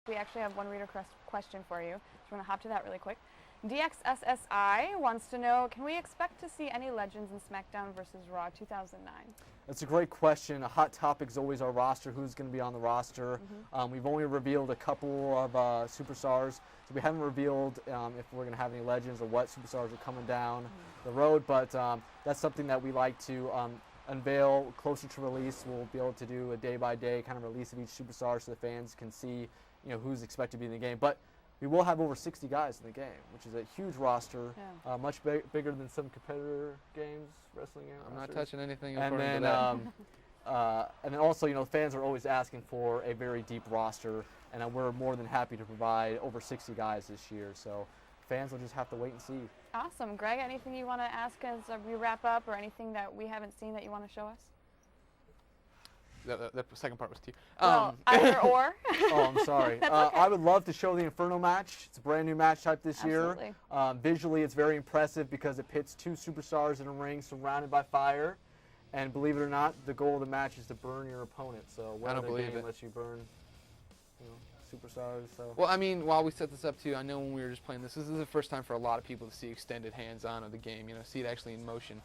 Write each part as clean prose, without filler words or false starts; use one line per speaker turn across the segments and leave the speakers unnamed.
We actually have one reader question for you, so we're going to hop to that really quick. DXSSI wants to know, can we expect to see any legends in Smackdown versus Raw 2009?
That's a great question. A hot topic is always our roster, who's going to be on the roster. We've only revealed a couple of superstars, so we haven't revealed if we're going to have any legends or what superstars are coming down the road, but that's something that we like to unveil closer to release. We'll be able to do a day-by-day kind of release of each superstar so the fans can see who's expected to be in the game. But we will have over 60 guys in the game, which is a huge roster, much bigger than some competitor games, wrestling games.
I'm not touching anything
and
according
then,
to that.
and then also, fans are always asking for a very deep roster, and we're more than happy to provide over 60 guys this year. So fans will just have to wait and see.
Awesome. Greg, anything you want to ask as we wrap up, or anything that we haven't seen that you want to show us?
The second part was to you.
Well, either or.
Oh, I'm sorry.
Okay.
I would love to show the Inferno match. It's a brand new match type this
Absolutely.
year. Visually, it's very impressive because it pits two superstars in a ring surrounded by fire. And believe it or not, the goal of the match is to burn your opponent. So
I don't believe it.
Lets you burn, superstars. So.
Well, I mean, while we set this up too, I know when we were just playing this is the first time for a lot of people to see extended hands-on of the game. See it actually in motion.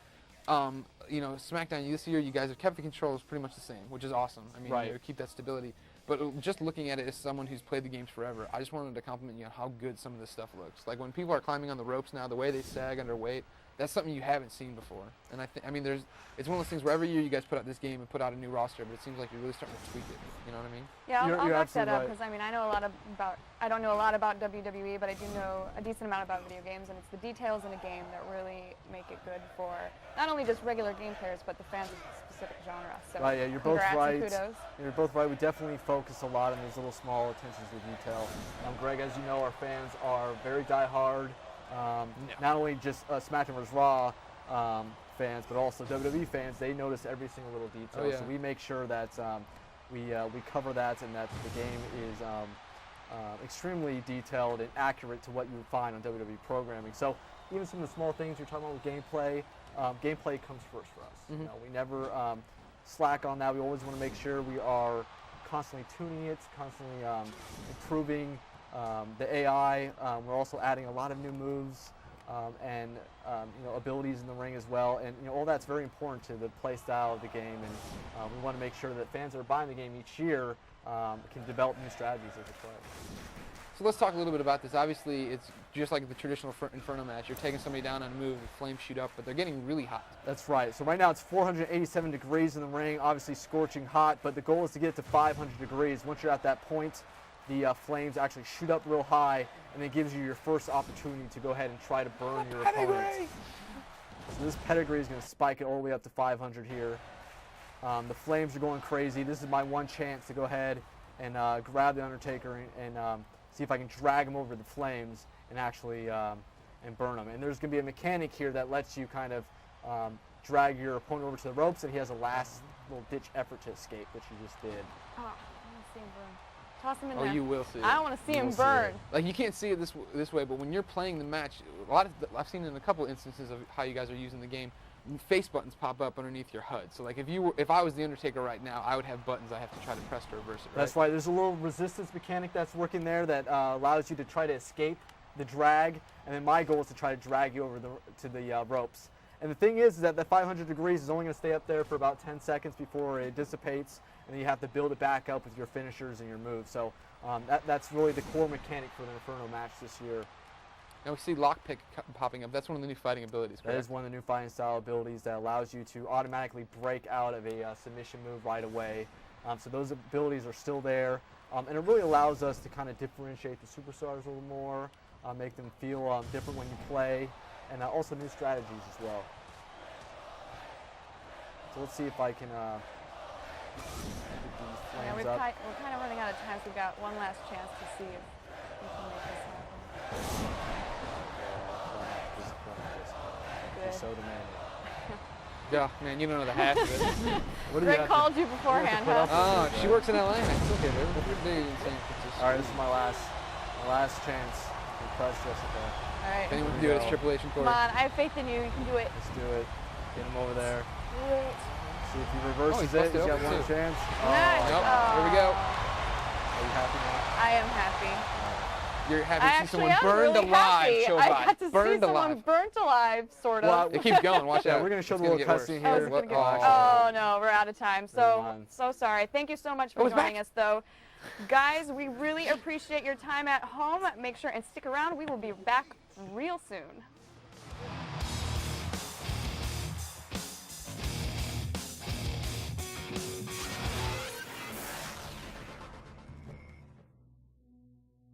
Smackdown this year, you guys have kept the controls pretty much the same, which is awesome. I mean, keep that stability. But just looking at it as someone who's played the games forever, I just wanted to compliment you on how good some of this stuff looks. Like when people are climbing on the ropes now, the way they sag under weight, that's something you haven't seen before. And it's one of those things where every year you guys put out this game and put out a new roster, but it seems like you're really starting to tweak it. You know what I mean?
Yeah, I'll back that up
right.
because I know a lot about. I don't know a lot about WWE, but I do know a decent amount about video games, and it's the details in a game that really make it good for not only just regular game players, but the fans of a specific genre. So
right, yeah, you're both right.
Kudos.
You're both right. We definitely focus a lot on these little small attentions to detail. Greg, as you know, our fans are very diehard. Not only just Smackdown vs. Raw fans, but also WWE fans. They notice every single little detail.
Oh, yeah.
So we make sure that we cover that, and that the game is extremely detailed and accurate to what you would find on WWE programming. So even some of the small things you're talking about with gameplay, gameplay comes first for us. We never slack on that. We always want to make sure we are constantly tuning it, constantly improving the AI. We're also adding a lot of new moves and abilities in the ring as well, and all that's very important to the play style of the game. And we want to make sure that fans that are buying the game each year can develop new strategies as they play.
So let's talk a little bit about this. Obviously, it's just like the traditional Inferno match. You're taking somebody down on a move, the flames shoot up, but they're getting really hot.
That's right. So right now it's 487 degrees in the ring, obviously scorching hot, but the goal is to get to 500 degrees. Once you're at that point, the flames actually shoot up real high, and it gives you your first opportunity to go ahead and try to burn your opponent. So this pedigree is going to spike it all the way up to 500 here. The flames are going crazy. This is my one chance to go ahead and grab the Undertaker and see if I can drag him over the flames and actually and burn him. And there's going to be a mechanic here that lets you kind of drag your opponent over to the ropes, and he has a last little ditch effort to escape, which he just did.
Oh, I want to see him burn. Toss him in there.
Oh, you will see it.
I don't want to see him burn.
Like, you can't see it this way, but when you're playing the match, I've seen in a couple instances of how you guys are using the game, face buttons pop up underneath your HUD. So like if I was the Undertaker right now, I would have buttons I have to try to press to reverse it. Right?
That's right. There's a little resistance mechanic that's working there that allows you to try to escape the drag, and then my goal is to try to drag you over to the ropes. And the thing is that the 500 degrees is only going to stay up there for about 10 seconds before it dissipates, and then you have to build it back up with your finishers and your moves. So that's really the core mechanic for the Inferno match this year.
Now we see lockpick popping up. That's one of the new fighting abilities, correct?
That is one of the new fighting style abilities that allows you to automatically break out of a submission move right away. So those abilities are still there, and it really allows us to kind of differentiate the superstars a little more, make them feel different when you play, and also new strategies as well. So let's see if I can get these flames up.
We're kind of running out of time, so we've got one last chance to see if we can make this happen.
Good. So demanding.
Yeah, man, you don't know the half of it.
What do you
Greg called you beforehand, huh?
Oh, she works in LA. I still get her. You're big in San Francisco.
All right, this is my last chance to impress Jessica.
All right.
If anyone can do it, it's Triple H and Corey.
Come on, I have faith in you. You can do it.
Let's do it. Get him over there.
Do it.
See if he reverses it. He's got one chance.
Nice.
Nope. Here we go.
Are you happy now?
I am happy.
You're happy
I
to see
actually
someone
am
burned
really
alive,
happy.
Showbot.
I got to see
Burned
someone
alive.
burnt alive, sort of.
Well,
It keeps going. Watch
Yeah,
out.
we're gonna show
It's
the little
get worse.
cutscene
Oh,
here.
is it gonna get
Oh.
worse? Oh no, we're out of time.
Never
So
mind.
sorry. Thank you so much
Oh,
for
it's
joining
back.
us, though. Guys, we really appreciate your time at home. Make sure and stick around. We will be back real soon.